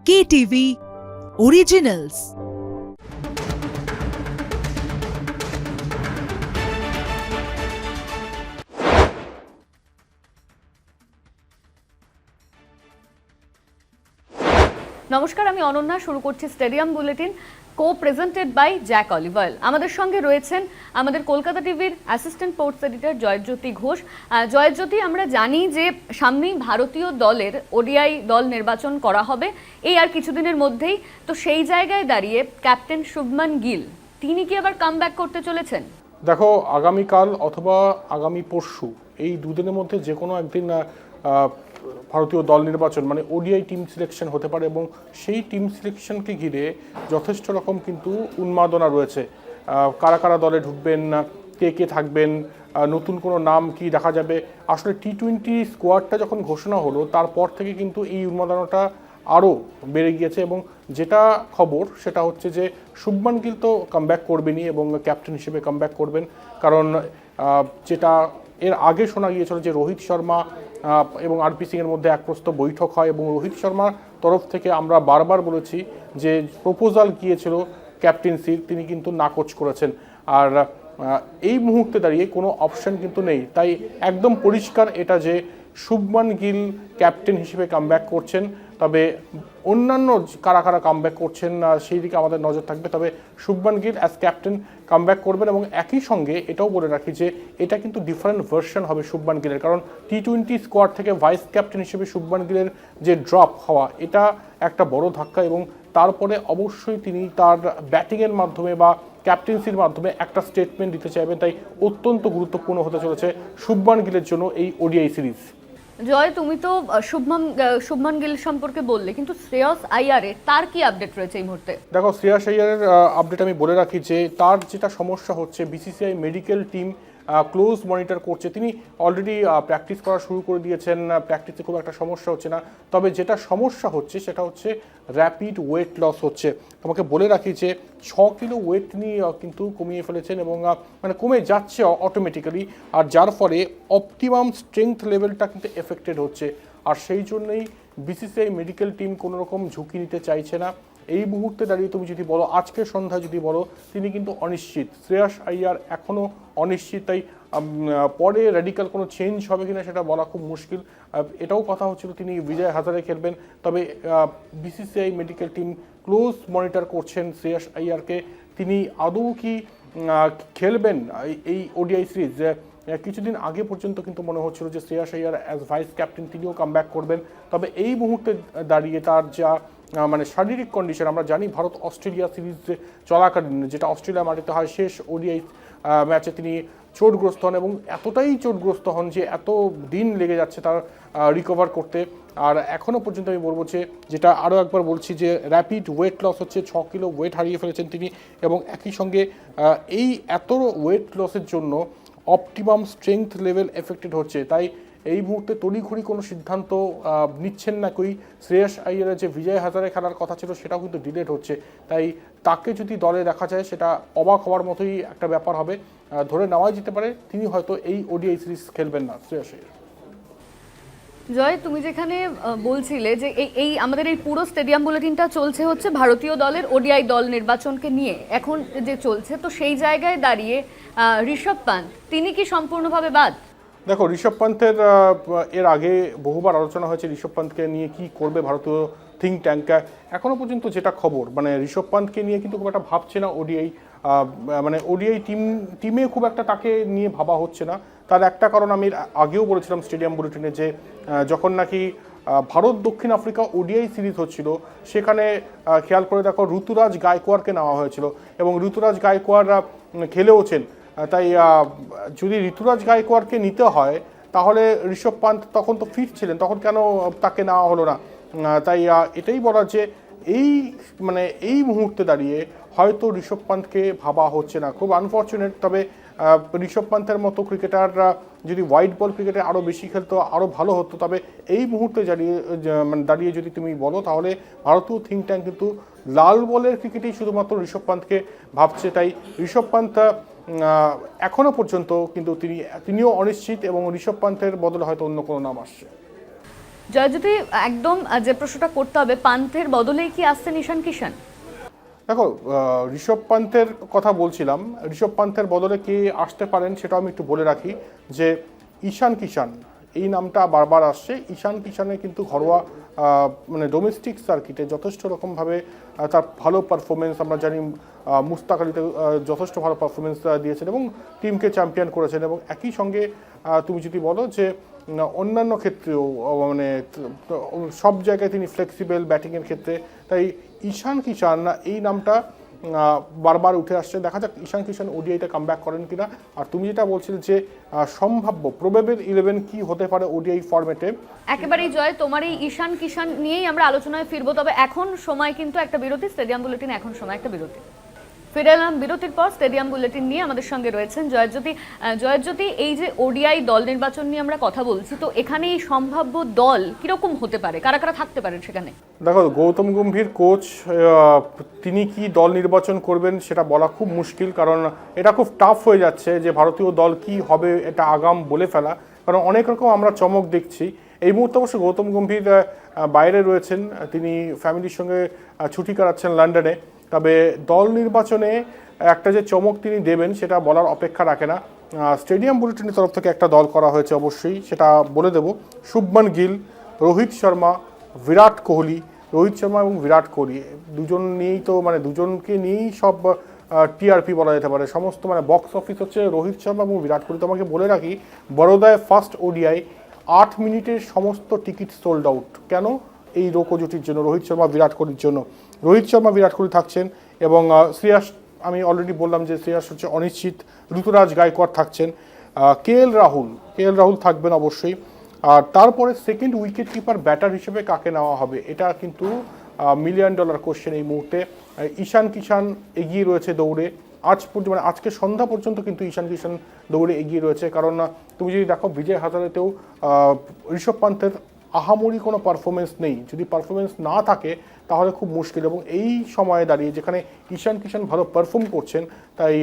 KTV Originals। নমস্কার, আমি অনন্যা। শুরু করছি stadium bulletin, presented by Jack olive oil. আমাদের সঙ্গে রয়েছেন আমাদের কলকাতা টিভির assistant sports editor Joyjyoti Ghosh. Joyjyoti, আমরা জানি যে সামনেই ভারতীয় দলের ওডিআই দল নির্বাচন করা হবে এই আর কিছুদিনের মধ্যেই। তো সেই জায়গায় দাঁড়িয়ে ক্যাপ্টেন শুভমান গিল তিনি কি আবার কামব্যাক করতে চলেছেন? দেখো, আগামীকাল অথবা আগামী পরশু এই দুদিনের মধ্যে যে কোনো একদিন ভারতীয় দল নির্বাচন মানে ওডিআই টিম সিলেকশন হতে পারে এবং সেই টিম সিলেকশনকে ঘিরে যথেষ্ট রকম কিন্তু উন্মাদনা রয়েছে। কারা কারা দলে ঢুকবেন, কে কে থাকবেন, নতুন কোনো নাম কি দেখা যাবে। আসলে টি-20 স্কোয়াডটা যখন ঘোষণা হলো তারপর থেকে কিন্তু এই উন্মাদনাটা আরও বেড়ে গিয়েছে এবং যেটা খবর সেটা হচ্ছে যে শুভমান গিল তো কামব্যাক করবেনই এবং ক্যাপ্টেন হিসেবে কামব্যাক করবেন। কারণ যেটা এর আগে শোনা গিয়েছিল যে রোহিত শর্মা এবং আরপি সিংয়ের মধ্যে এক প্রস্ত বৈঠক হয় এবং রোহিত শর্মার তরফ থেকে আমরা বারবার বলেছি যে প্রপোজাল গিয়েছিল ক্যাপ্টেন্সির, তিনি কিন্তু নাকচ করেছেন। আর এই মুহূর্তে দাঁড়িয়ে কোনো অপশন কিন্তু নেই, তাই একদম পরিষ্কার এটা যে শুভমান গিল ক্যাপ্টেন হিসেবে কামব্যাক করছেন। তবে অন্যান্য কারা কারা কামব্যাক করছেন সেই দিকে আমাদের নজর থাকবে। তবে Shubman Gill as captain comeback করবেন এবং একই সঙ্গে এটাও বলে রাখি যে এটা কিন্তু ডিফারেন্ট ভার্সন হবে শুভমান গিলের। কারণ টি-20 স্কোয়াড থেকে ভাইস ক্যাপ্টেন হিসেবে শুভমান গিলের যে ড্রপ হওয়া এটা একটা বড় ধাক্কা এবং তারপরে অবশ্যই তিনি তার ব্যাটিংয়ের মাধ্যমে বা ক্যাপ্টেন্সির মাধ্যমে একটা স্টেটমেন্ট দিতে চাইবেন। তাই অত্যন্ত গুরুত্বপূর্ণ হতে চলেছে শুভমান গিলের জন্য এই ওডিআই সিরিজ। জয়, তুমি তো শুভমান গিল সম্পর্কে বললে, কিন্তু শ্রেয়স আইয়ারে তার কি আপডেট রয়েছে এই মুহূর্তে? দেখো, শ্রেয়স আইয়ারের আপডেট আমি বলে রাখি যে তার যেটা সমস্যা হচ্ছে, BCCI medical team close monitor করছে। তিনি অলরেডি প্র্যাকটিস করা শুরু করে দিয়েছেন, প্র্যাকটিসে খুব একটা সমস্যা হচ্ছে না। তবে যেটা সমস্যা হচ্ছে সেটা হচ্ছে র্যাপিড ওয়েট লস হচ্ছে। তোমাকে বলে রাখি যে 6 কিলো ওয়েট তিনি কিন্তু কমিয়ে ফেলেছেন এবং মানে কমে যাচ্ছে অটোমেটিক্যালি, আর যার ফলে অপটিমাম স্ট্রেংথ লেভেলটা কিন্তু এফেক্টেড হচ্ছে। আর সেই জন্যই বিসিসিআই মেডিকেল টিম কোনো রকম ঝুঁকি নিতে চাইছে না। এই মুহূর্তে দাঁড়িয়ে তুমি যদি বলো, আজকে সন্ধ্যায় যদি বলো, তিনি কিন্তু অনিশ্চিত। শ্রেয়স আইয়ার এখনও অনিশ্চিত, তাই পরে র্যাডিক্যাল কোনো চেঞ্জ হবে কিনা সেটা বলা খুব মুশকিল। এটাও কথা হচ্ছিল তিনি বিজয় হাজারে খেলবেন। তবে BCCI medical team close monitor করছেন শ্রেয়স আইয়ারকে। তিনি আদৌ কি খেলবেন এই ওডিআই সিরিজ? কিছুদিন আগে পর্যন্ত কিন্তু মনে হচ্ছিল যে Shreyas Iyer as vice captain তিনিও কামব্যাক করবেন। তবে এই মুহূর্তে দাঁড়িয়ে তার যা মানে শারীরিক কন্ডিশন, আমরা জানি ভারত অস্ট্রেলিয়া সিরিজ চলাকালীন, যেটা অস্ট্রেলিয়া মাটিতে হয়, শেষ ওডিআই ম্যাচে তিনি চোটগ্রস্ত হন এবং এতটাই চোটগ্রস্ত হন যে এত দিন লেগে যাচ্ছে তার রিকভার করতে। আর এখনও পর্যন্ত আমি বলবো যে, যেটা আরও একবার বলছি, যে র্যাপিড ওয়েট লস হচ্ছে। 6 কিলো ওয়েট হারিয়ে ফেলেছেন তিনি এবং একই সঙ্গে এই এত ওয়েট লসের জন্য অপটিমাম স্ট্রেংথ লেভেল এফেক্টেড হচ্ছে। তাই এই মুহূর্তে তড়িঘড়ি কোনো সিদ্ধান্ত নিচ্ছেন না কই। শ্রেয়স আইয়ারের যে বিজয় হাজারে খেলার কথা ছিল সেটাও কিন্তু ডিলেট হচ্ছে। তাই তাকে যদি দলে দেখা যায় সেটা অবাক হওয়ার মতোই একটা ব্যাপার হবে। ধরে নেওয়াই যেতে পারে তিনি হয়তো এই ওডিআই সিরিজ খেলবেন না শ্রেয়স আইয়ার। জয়, তুমি যেখানে বলছিলে যে এই আমাদের এই পুরো স্টেডিয়াম বুলেটিনটা চলছে হচ্ছে ভারতীয় দলের ওডিআই দল নির্বাচনকে নিয়ে এখন যে চলছে, তো সেই জায়গায় দাঁড়িয়ে ঋষভ পান্ত তিনি কি সম্পূর্ণভাবে বাদ? দেখো, ঋষভ পান্তের এর আগে বহুবার আলোচনা হয়েছে ঋষভ পান্তকে নিয়ে কি করবে ভারতীয় থিঙ্ক ট্যাঙ্ক। এখনও পর্যন্ত যেটা খবর, মানে ঋষভ পান্তকে নিয়ে কিন্তু খুব একটা ভাবছে না ওডিআই, মানে ওডিআই টিমে খুব একটা তাকে নিয়ে ভাবা হচ্ছে না। তার একটা কারণ আমি আগেও বলেছিলাম স্টেডিয়াম বুলেটিনে, যে যখন নাকি ভারত দক্ষিণ আফ্রিকা ওডিআই সিরিজ হচ্ছিল সেখানে খেয়াল করে দেখো ঋতুরাজ গায়কোয়াড়কে নেওয়া হয়েছিল এবং ঋতুরাজ গায়কোয়াড় খেলেওছেন। তাই যদি ঋতুরাজ গায়কোয়াড়কে নিতে হয় তাহলে ঋষভ পান্ত তখন তো ফিট ছিলেন, তখন কেন তাকে নেওয়া হলো না? তাই এটাই বলার যে এই মুহূর্তে দাঁড়িয়ে হয়তো ঋষভ পান্তকে ভাবা হচ্ছে না, খুব আনফর্চুনেট। তবে ঋষভ পান্তের মতো ক্রিকেটাররা যদি হোয়াইট বল ক্রিকেটে আরও বেশি খেলতো আরও ভালো হতো। তবে এই মুহূর্তে দাঁড়িয়ে যদি তুমি বলো তাহলে ভারতীয় থিঙ্ক ট্যাঙ্ক কিন্তু লাল বলের ক্রিকেটেই শুধুমাত্র ঋষভ পান্তকে ভাবছে। তাই ঋষভ পান্ত এখনও পর্যন্ত কিন্তু তিনিও অনিশ্চিত এবং ঋষভ পান্তের বদলে হয়তো অন্য কোনো নাম আসছে। জয়জ্যোতি, একদম যে প্রশ্নটা করতে হবে, পান্থের বদলেই কি আসছেন ঈশান কিষান? দেখো, ঋষভ পান্থের কথা বলছিলাম। ঋষভ পান্থের বদলে কে আসতে পারেন সেটা আমি একটু বলে রাখি যে ঈশান কিষান এই নামটা বারবার আসছে। ঈশান কিষানের কিন্তু ঘরোয়া মানে ডোমেস্টিক সার্কিটে যথেষ্ট রকমভাবে তার ভালো পারফরমেন্স আমরা জানি। মুস্তাক আলীতে যথেষ্ট ভালো পারফরমেন্স দিয়েছেন এবং টিমকে চ্যাম্পিয়ন করেছেন। এবং একই সঙ্গে তুমি যদি বলো যে অন্যান্য ক্ষেত্রেও মানে সব জায়গায় তিনি ফ্লেক্সিবল ব্যাটিংয়ের ক্ষেত্রে, তাই ঈশান কিষান এই নামটা বারবার উঠে আসছে। দেখা যাক ঈশান কিষান ওডিআইটা কামব্যাক করেন কিনা। আর তুমি যেটা বলছিলে যে সম্ভাব্য প্রবেবল 11 কি হতে পারে ওডিআই ফরম্যাটে, একেবারেই জয়, তোমার এই ঈশান কিষান নিয়েই আমরা আলোচনায় ফিরবো। তবে এখন সময় কিন্তু একটা বিরতি, স্টেডিয়াম বুলেটিন এখন সময় একটা বিরতি। ফিরে এলাম বিরতির পর। স্টেডিয়াম বুলেটিন নিয়ে আমাদের সঙ্গে রয়েছেন জয়জ্যোতি। জয়জ্যোতি, এই যে ওডিআই দল নির্বাচন নিয়ে আমরা কথা বলছি, তো এখানে এই সম্ভাব্য দল কিরকম হতে পারে, কারা কারা থাকতে পারেন সেখানে? দেখো, গৌতম গম্ভীর কোচ, তিনি কি দল নির্বাচন করবেন সেটা বলা খুব মুশকিল, কারণ এটা খুব টাফ হয়ে যাচ্ছে যে ভারতীয় দল কি হবে এটা আগাম বলে ফেলা, কারণ অনেক রকম আমরা চমক দেখছি। এই মুহূর্তে অবশ্য গৌতম গম্ভীর বাইরে রয়েছেন, তিনি ফ্যামিলির সঙ্গে ছুটি কাটাচ্ছেন লন্ডনে। তবে দল নির্বাচনে একটা যে চমক তিনি দেবেন সেটা বলার অপেক্ষা রাখে না। স্টেডিয়াম বুলেটিনের তরফ থেকে একটা দল করা হয়েছে, অবশ্যই সেটা বলে দেব। শুভমান গিল, রোহিত শর্মা, বিরাট কোহলি। রোহিত শর্মা এবং বিরাট কোহলি দুজন নিয়েই তো মানে দুজনকে নিয়েই সব টিআরপি বলা যেতে পারে, সমস্ত মানে বক্স অফিস হচ্ছে রোহিত শর্মা এবং বিরাট কোহলি। তোমাকে বলে রাখি, বরোদায় ফার্স্ট ওডিআই 8 মিনিটের সমস্ত টিকিট সোল্ড আউট। কেন? এই রোকো জুটির জন্য, রোহিত শর্মা বিরাট কোহলির জন্য। রোহিত শর্মা বিরাট কোহলি থাকছেন এবং শ্রেয়াস, আমি অলরেডি বললাম যে শ্রেয়াস হচ্ছে অনিশ্চিত। ঋতুরাজ গায়কোয়াড় থাকছেন। কে এল রাহুল থাকবেন অবশ্যই। আর তারপরে সেকেন্ড উইকেট কিপার ব্যাটার হিসেবে কাকে নেওয়া হবে, এটা কিন্তু $1 মিলিয়ন কোশ্চেন এই মুহূর্তে। ঈশান কিষান এগিয়ে রয়েছে দৌড়ে। আজ পর্যন্ত মানে আজকে সন্ধ্যা পর্যন্ত কিন্তু ঈশান কিষান দৌড়ে এগিয়ে রয়েছে, কারণ তুমি যদি দেখো বিজয় হাজারেতেও ঋষভ পান্থের আহামরি কোনো পারফরমেন্স নেই। যদি পারফরমেন্স না থাকে তাহলে খুব মুশকিল। এবং এই সময়ে দাঁড়িয়ে যেখানে ঈশান কিষান ভালো পারফর্ম করছেন, তাই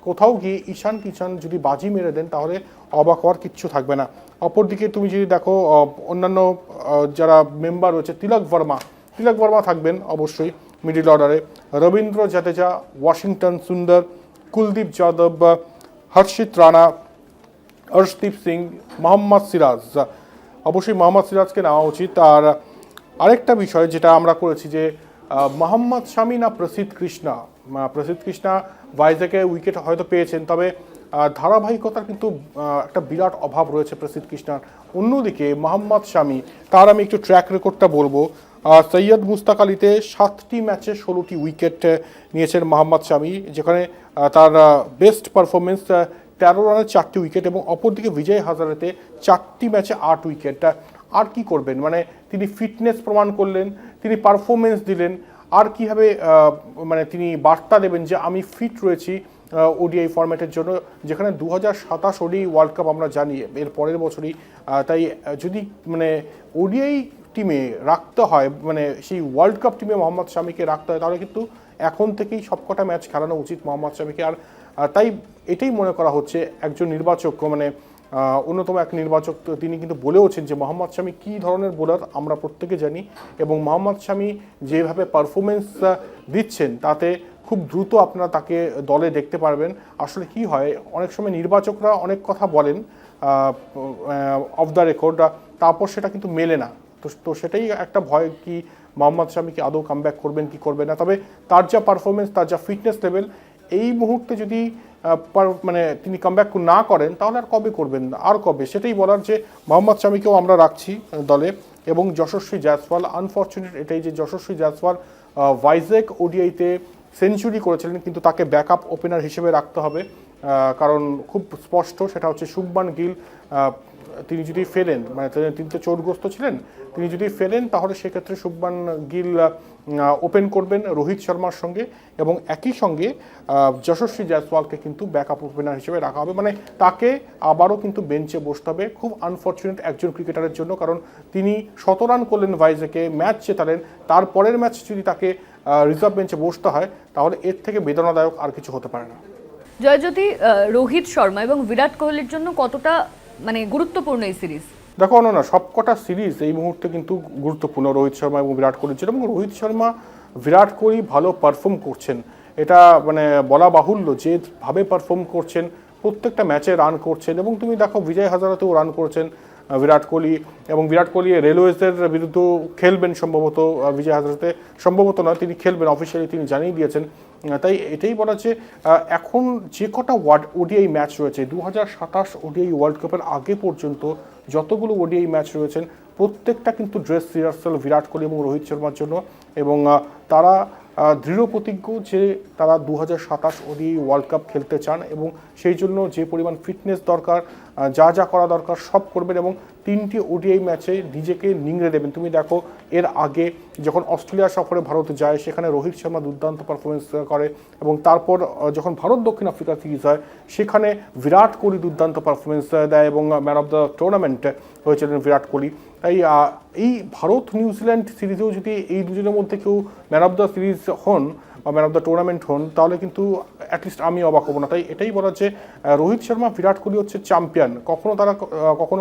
কোথাও গিয়ে ঈশান কিষান যদি বাজি মেরে দেন তাহলে অবাক হওয়ার কিচ্ছু থাকবে না। অপরদিকে তুমি যদি দেখো অন্যান্য যারা মেম্বার রয়েছে, তিলক বর্মা থাকবেন অবশ্যই মিডল অর্ডারে। রবীন্দ্র জাদেজা, ওয়াশিংটন সুন্দর, কুলদীপ যাদব, হর্ষিত রানা, অর্শদীপ সিং, মোহাম্মদ সিরাজ। অবশ্যই মোহাম্মদ সিরাজকে নেওয়া উচিত। আর আরেকটা বিষয় যেটা আমরা করেছি যে মোহাম্মদ শামি না প্রসিদ্ধ কৃষ্ণা ভাইজ্যাকে উইকেট হয়তো পেয়েছেন, তবে ধারাবাহিকতার কিন্তু একটা বিরাট অভাব রয়েছে প্রসিদ্ধ কৃষ্ণার। অন্যদিকে মোহাম্মদ শামি, তার আমি একটু ট্র্যাক রেকর্ডটা বলবো। সৈয়দ মুস্তাক আলীতে 7টি ম্যাচে 16টি উইকেট নিয়েছেন মোহাম্মদ শামি, যেখানে তার বেস্ট পারফরমেন্স 13 রানে 4টি উইকেট। এবং অপরদিকে বিজয় হাজারেতে 4টি ম্যাচে 8 উইকেট। আর কি করবেন, মানে তিনি ফিটনেস প্রমাণ করলেন, তিনি পারফরমেন্স দিলেন, আর কীভাবে মানে তিনি বার্তা দেবেন যে আমি ফিট রয়েছি ওডিআই ফরম্যাটের জন্য, যেখানে 2027 ওডিআই ওয়ার্ল্ড কাপ আমরা জানি এর পরের বছরই। তাই যদি মানে ওডিআই টিমে রাখতে হয়, মানে সেই ওয়ার্ল্ড কাপ টিমে মোহাম্মদ শামিকে রাখতে হয়, তাহলে কিন্তু এখন থেকেই সবকটা ম্যাচ খেলানো উচিত মোহাম্মদ শামিকে। আর তাই এটাই মনে করা হচ্ছে একজন নির্বাচক, মানে অন্যতম এক নির্বাচক, তিনি কিন্তু বলেওছেন যে মোহাম্মদ শামি কী ধরনের বোলার আমরা প্রত্যেকে জানি, এবং মোহাম্মদ শামি যেভাবে পারফরমেন্স দিচ্ছেন তাতে খুব দ্রুত আপনারা তাকে দলে দেখতে পারবেন। আসলে কি হয়, অনেক সময় নির্বাচকরা অনেক কথা বলেন অফ দ্য রেকর্ড, তারপর সেটা কিন্তু মেলে না। তো সেটাই একটা ভয়, কি মোহাম্মদ শামি কি আদৌ কামব্যাক করবেন কি করবেন না। তবে তার যা পারফরমেন্স, তার যা ফিটনেস লেভেল, এই মুহূর্তে যদি মানে তিনি কামব্যাক না করেন তাহলে আর কবে করবেন, আর কবে, সেটাই বলার। যে মোহাম্মদ শামিকেও আমরা রাখছি দলে, এবং যশস্বী জয়সওয়াল। আনফর্চুনেট এটাই যে যশস্বী জয়সওয়াল ভাইজ্যাক ওডিআইতে সেঞ্চুরি করেছিলেন, কিন্তু তাকে ব্যাকআপ ওপেনার হিসেবে রাখতে হবে, কারণ খুব স্পষ্ট সেটা হচ্ছে শুভমান গিল তিনি যদি ফেলেন, মানে তিনি তো চোটগ্রস্ত ছিলেন, তিনি যদি ফেলেন তাহলে সেক্ষেত্রে শুভমান গিল ওপেন করবেন রোহিত শর্মার সঙ্গে, এবং একই সঙ্গে যশস্বী জয়সওয়ালকে কিন্তু ব্যাকআপ ওপেনার হিসেবে রাখা হবে। মানে তাকে আবারও কিন্তু বেঞ্চে বসতে হবে। খুব আনফর্চুনেট একজন ক্রিকেটারের জন্য, কারণ তিনি 17 রান করলেন ভাইজ্যাকে, ম্যাচ জেতালেন, তারপরের ম্যাচ যদি তাকে রিজার্ভ বেঞ্চে বসতে হয় তাহলে এর থেকে বেদনাদায়ক আর কিছু হতে পারে না। জয়জ্যোতি, রোহিত শর্মা এবং বিরাট কোহলির জন্য কতটা মানে গুরুত্বপূর্ণ এই সিরিজ? দেখো না সবকটা সিরিজ এই মুহূর্তে কিন্তু গুরুত্বপূর্ণ রোহিত শর্মা এবং বিরাট কোহলির জন্য, এবং রোহিত শর্মা বিরাট কোহলি ভালো পারফর্ম করছেন, এটা মানে বলা বাহুল্য, যেভাবে পারফর্ম করছেন প্রত্যেকটা ম্যাচে রান করছেন। এবং তুমি দেখো বিজয় হাজারাতেও রান করেছেন বিরাট কোহলি, এবং বিরাট কোহলি রেলওয়েজের বিরুদ্ধে খেলবেন সম্ভবত, বিজয় হাজারাতে সম্ভবত নয়, তিনি খেলবেন, অফিসিয়ালি তিনি জানিয়ে দিয়েছেন। তাই এটাই বলা যে এখন যে কটা ওডিআই ম্যাচ রয়েছে 2027 ওডিআই ওয়ার্ল্ড কাপের আগে পর্যন্ত যতগুলো ওডিআই ম্যাচ রয়েছেন প্রত্যেকটা কিন্তু ড্রেস রিহার্সাল বিরাট কোহলি এবং রোহিত শর্মার জন্য, এবং তারা দৃঢ় প্রতিজ্ঞ যে তারা 2027 ওডিআই ওয়ার্ল্ড কাপ খেলতে চান, এবং সেই জন্য যে পরিমাণ ফিটনেস দরকার, যা যা করা দরকার সব করবেন, এবং 3টি ওডিআই ম্যাচে নিজেকে নিংড়ে দেবেন। তুমি দেখো এর আগে যখন অস্ট্রেলিয়া সফরে ভারত যায় সেখানে রোহিত শর্মা দুর্দান্ত পারফরমেন্স করে, এবং তারপর যখন ভারত দক্ষিণ আফ্রিকা সিরিজ হয় সেখানে বিরাট কোহলি দুর্দান্ত পারফরমেন্স দেয় এবং ম্যান অফ দ্য টুর্নামেন্ট হয়েছিলেন বিরাট কোহলি। তাই এই ভারত নিউজিল্যান্ড সিরিজেও যদি এই দুজনের মধ্যে কেউ ম্যান অফ দ্য সিরিজ হন বা ম্যান অফ দ্য টুর্নামেন্ট হন তাহলে কিন্তু অ্যাটলিস্ট আমি অবাক হব না। তাই এটাই বলা যে রোহিত শর্মা বিরাট কোহলি হচ্ছে চ্যাম্পিয়ন, কখনো তারা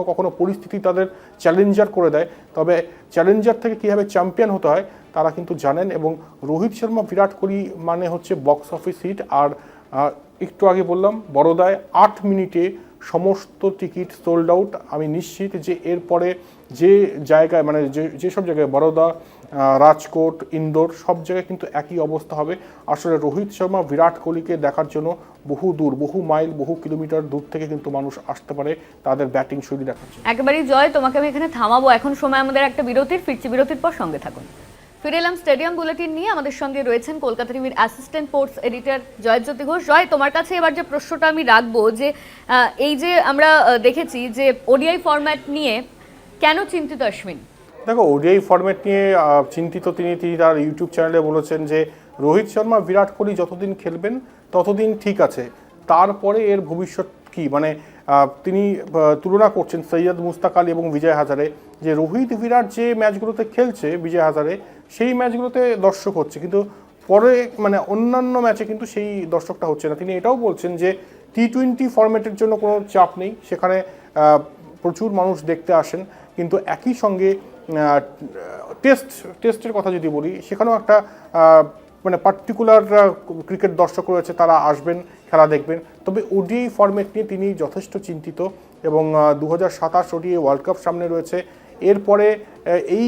কখনো পরিস্থিতি তাদের চ্যালেঞ্জার করে দেয়, তবে চ্যালেঞ্জার থেকে কীভাবে চ্যাম্পিয়ন হতে হয় তারা কিন্তু জানেন। এবং রোহিত শর্মা বিরাট কোহলি মানে হচ্ছে বক্স অফিস হিট। আর একটু আগে বললাম বড়োদায় 8 মিনিটে সমস্ত টিকিট সোল্ড আউট। আমি নিশ্চিত যে এরপরে যে জায়গায় মানে যেসব জায়গায় বড়োদা, রাজকোট, ইন্দোর সব জায়গায় কিন্তু একই অবস্থা হবে। আসলে রোহিত শর্মা বিরাট কোহলিকে দেখার জন্য বহু দূর, বহু মাইল, বহু কিলোমিটার দূর থেকে কিন্তু মানুষ আসতে পারে তাদের ব্যাটিং শৈলী দেখার জন্য। একেবারেই জয়, তোমাকে আমি এখানে থামাবো, এখন সময় আমাদের একটা বিরতির, ফিরছি বিরতির পর সঙ্গে থাকুন। ফিরে এলাম স্টেডিয়াম বুলেটিন নিয়ে, আমাদের সঙ্গে রয়েছেন কলকাতা টিভির assistant sports editor Joyjyoti Ghosh. Joy, তোমার কাছে এবার যে প্রশ্নটা আমি রাখবো যে এই যে আমরা দেখেছি যে ওডিআই ফরম্যাট নিয়ে কেন চিন্তিত অশ্বিন? দেখো ওডিআই ফরম্যাট নিয়ে চিন্তিত তিনি তার ইউটিউব চ্যানেলে বলেছেন যে রোহিত শর্মা বিরাট কোহলি যতদিন খেলবেন ততদিন ঠিক আছে, তারপরে এর ভবিষ্যৎ কি, মানে তিনি তুলনা করছেন সৈয়দ মুস্তাক আলী এবং বিজয় হাজারে, যে রোহিত বিরাট যে ম্যাচগুলোতে খেলছে বিজয় হাজারে সেই ম্যাচগুলোতে দর্শক হচ্ছে, কিন্তু পরে মানে অন্যান্য ম্যাচে কিন্তু সেই দর্শকটা হচ্ছে না। তিনি এটাও বলছেন যে T20 ফরম্যাটের জন্য কোনো চাপ নেই, সেখানে প্রচুর মানুষ দেখতে আসেন, কিন্তু একই সঙ্গে টেস্টের কথা যদি বলি সেখানেও একটা মানে পার্টিকুলার ক্রিকেট দর্শক রয়েছে, তারা আসবেন, খেলা দেখবেন। তবে ওডিআই ফরম্যাট নিয়ে তিনি যথেষ্ট চিন্তিত, এবং 2027 ওডিআই ওয়ার্ল্ড কাপ সামনে রয়েছে। এরপরে এই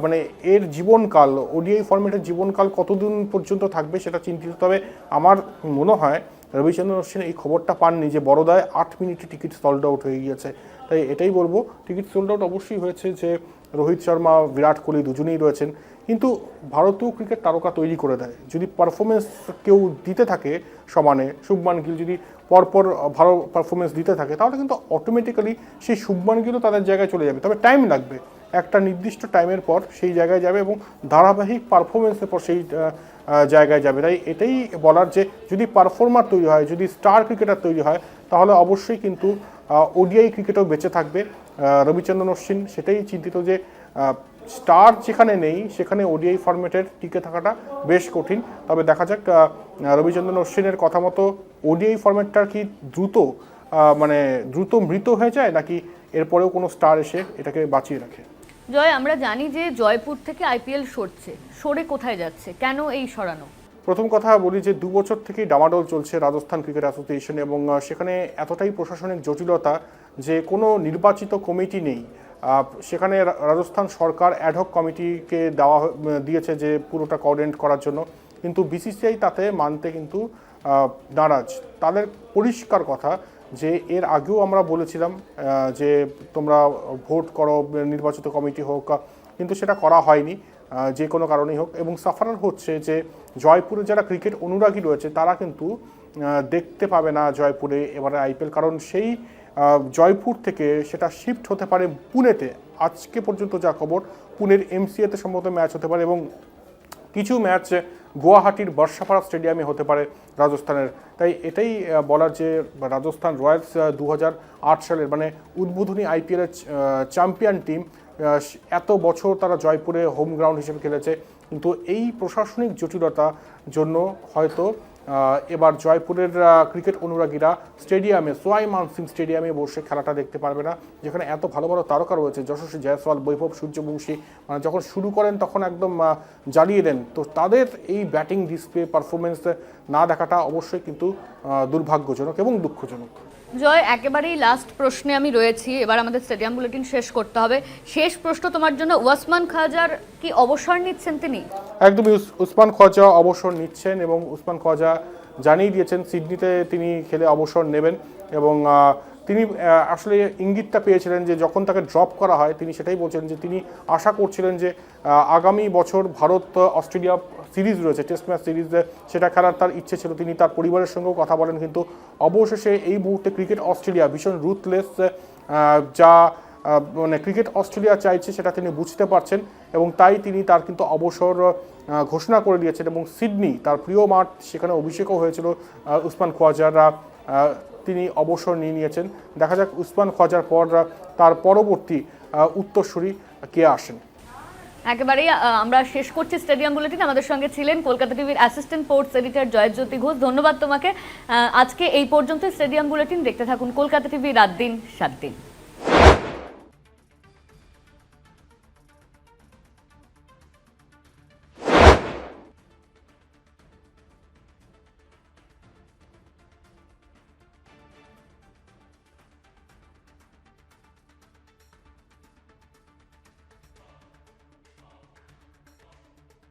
মানে এর জীবনকাল, ওডিআই ফরম্যাটের জীবনকাল কতদিন পর্যন্ত থাকবে সেটা চিন্তিত। তবে আমার মনে হয় রবিচন্দ্রন অশ্বিন এই খবরটা পাননি যে বড়োদায় 8 মিনিটে টিকিট সোল্ড আউট হয়ে গিয়েছে। তাই এটাই বলবো, টিকিট সোল্ড আউট অবশ্যই হয়েছে, যে রোহিত শর্মা বিরাট কোহলি দুজনেই রয়েছেন, কিন্তু ভারতীয় ক্রিকেট তারকা তৈরি করে দেয় যদি পারফরমেন্স কেউ দিতে থাকে সমানে। শুভমান গিল যদি পরপর ভালো পারফরমেন্স দিতে থাকে তাহলে কিন্তু অটোমেটিক্যালি সেই শুভমান গিলও তাদের জায়গায় চলে যাবে, তবে টাইম লাগবে, একটা নির্দিষ্ট টাইমের পর সেই জায়গায় যাবে এবং ধারাবাহিক পারফরমেন্সের পর সেই জায়গায় যাবে। তাই এটাই বলার যে যদি পারফর্মার তৈরি হয়, যদি স্টার ক্রিকেটার তৈরি হয় তাহলে অবশ্যই কিন্তু ওডিআই ক্রিকেটও বেঁচে থাকবে। রবিচন্দ্রন অশ্বিন সেটাই চিন্তিত যে স্টার যেখানে নেই সেখানে ওডিআই ফরম্যাটের টিকে থাকাটা বেশ কঠিন। তবে দেখা যাক রবিচন্দ্রন অশ্বিনের কথা মতো ওডিআই ফরম্যাটটার কি দ্রুত মৃত হয়ে যায়, নাকি এরপরেও কোনো স্টার এসে এটাকে বাঁচিয়ে রাখে। জয়, আমরা জানি যে জয়পুর থেকে আইপিএল সরে কোথায় যাচ্ছে, কেন এই সরানো? প্রথম কথা বলি যে 2 বছর থেকেই ডামাডোল চলছে রাজস্থান ক্রিকেট অ্যাসোসিয়েশন, এবং সেখানে এতটাই প্রশাসনিক জটিলতা যে কোনো নির্বাচিত কমিটি নেই। সেখানে রাজস্থান সরকার অ্যাডহক কমিটিকে দিয়েছে যে পুরোটা কোঅর্ডিনেট করার জন্য, কিন্তু বিসিসিআই তাতে মানতে কিন্তু নারাজ। তাদের পরিষ্কার কথা যে এর আগেও আমরা বলেছিলাম যে তোমরা ভোট করো, নির্বাচিত কমিটি হোক, কিন্তু সেটা করা হয়নি যে কোনো কারণেই হোক। এবং সাফারার হচ্ছে যে জয়পুরে যারা ক্রিকেট অনুরাগী রয়েছে তারা কিন্তু দেখতে পাবে না জয়পুরে এবারে আইপিএল, কারণ সেই জয়পুর থেকে সেটা শিফট হতে পারে পুনেতে। আজকে পর্যন্ত যা খবর পুনের এমসিএতে সম্ভবত ম্যাচ হতে পারে, এবং কিছু ম্যাচ গুয়াহাটির বর্ষাপাড়া স্টেডিয়ামে হতে পারে রাজস্থানের। তাই এটাই বলার যে রাজস্থান রয়্যালস 2008 সালের মানে উদ্বোধনী আইপিএলের চ্যাম্পিয়ন টিম, এত বছর তারা জয়পুরে হোম গ্রাউন্ড হিসেবে খেলেছে, কিন্তু এই প্রশাসনিক জটিলতার জন্য হয়তো এবার জয়পুরের ক্রিকেট অনুরাগীরা স্টেডিয়ামে সোয়াই মানসিং স্টেডিয়ামে বসে খেলাটা দেখতে পারবে না, যেখানে এত ভালো ভালো তারকা রয়েছে, যশস্বী জয়সওয়াল, বৈভব সূর্যবংশী, মানে যখন শুরু করেন তখন একদম জ্বালিয়ে দেন। তো তাদের এই ব্যাটিং ডিসপ্লে পারফরমেন্স না দেখাটা অবশ্যই কিন্তু দুর্ভাগ্যজনক এবং দুঃখজনক। জয়, একেবারেই লাস্ট প্রশ্নে আমি রয়েছি, এবার আমাদের স্টেডিয়াম বুলেটিন শেষ করতে হবে। শেষ প্রশ্ন তোমার জন্য, ওসমান খাজার কি অবসর নিচ্ছেন তিনি? একদমই, উসমান খোয়াজা অবসর নিচ্ছেন এবং উসমান খোয়াজা জানিয়ে দিয়েছেন সিডনিতে তিনি খেলে অবসর নেবেন এবং তিনি আসলে ইঙ্গিতটা পেয়েছিলেন যে যখন তাকে ড্রপ করা হয় তিনি সেটাই বলছেন যে তিনি আশা করছিলেন যে আগামী বছর ভারত অস্ট্রেলিয়া সিরিজ রয়েছে, টেস্ট ম্যাচ সিরিজ, সেটা খেলার তার ইচ্ছে ছিল। তিনি তার পরিবারের সঙ্গেও কথা বলেন, কিন্তু অবশেষে এই মুহূর্তে ক্রিকেট অস্ট্রেলিয়া ভীষণ রুথলেস, যা মানে ক্রিকেট অস্ট্রেলিয়া চাইছে সেটা তিনি বুঝতে পারছেন এবং তাই তিনি তার কিন্তু অবসর ঘোষণা করে দিয়েছেন এবং সিডনি তার প্রিয় মাঠ, সেখানে অভিষেকও হয়েছিল উসমান খোয়াজারা, তিনি অবসর নিয়ে নিয়েছেন। দেখা যাক উসমান খোয়াজার পর তার পরবর্তী উত্তরসূরি কে আসেন। একেবারেই আমরা শেষ করছি স্টেডিয়াম বুলেটিন। আমাদের সঙ্গে ছিলেন কলকাতা টিভির assistant sports editor Joyjyoti Ghosh. ধন্যবাদ তোমাকে। আজকে এই পর্যন্ত স্টেডিয়াম বুলেটিন। দেখতে থাকুন কলকাতা টিভি, রাত দিন 7 দিন।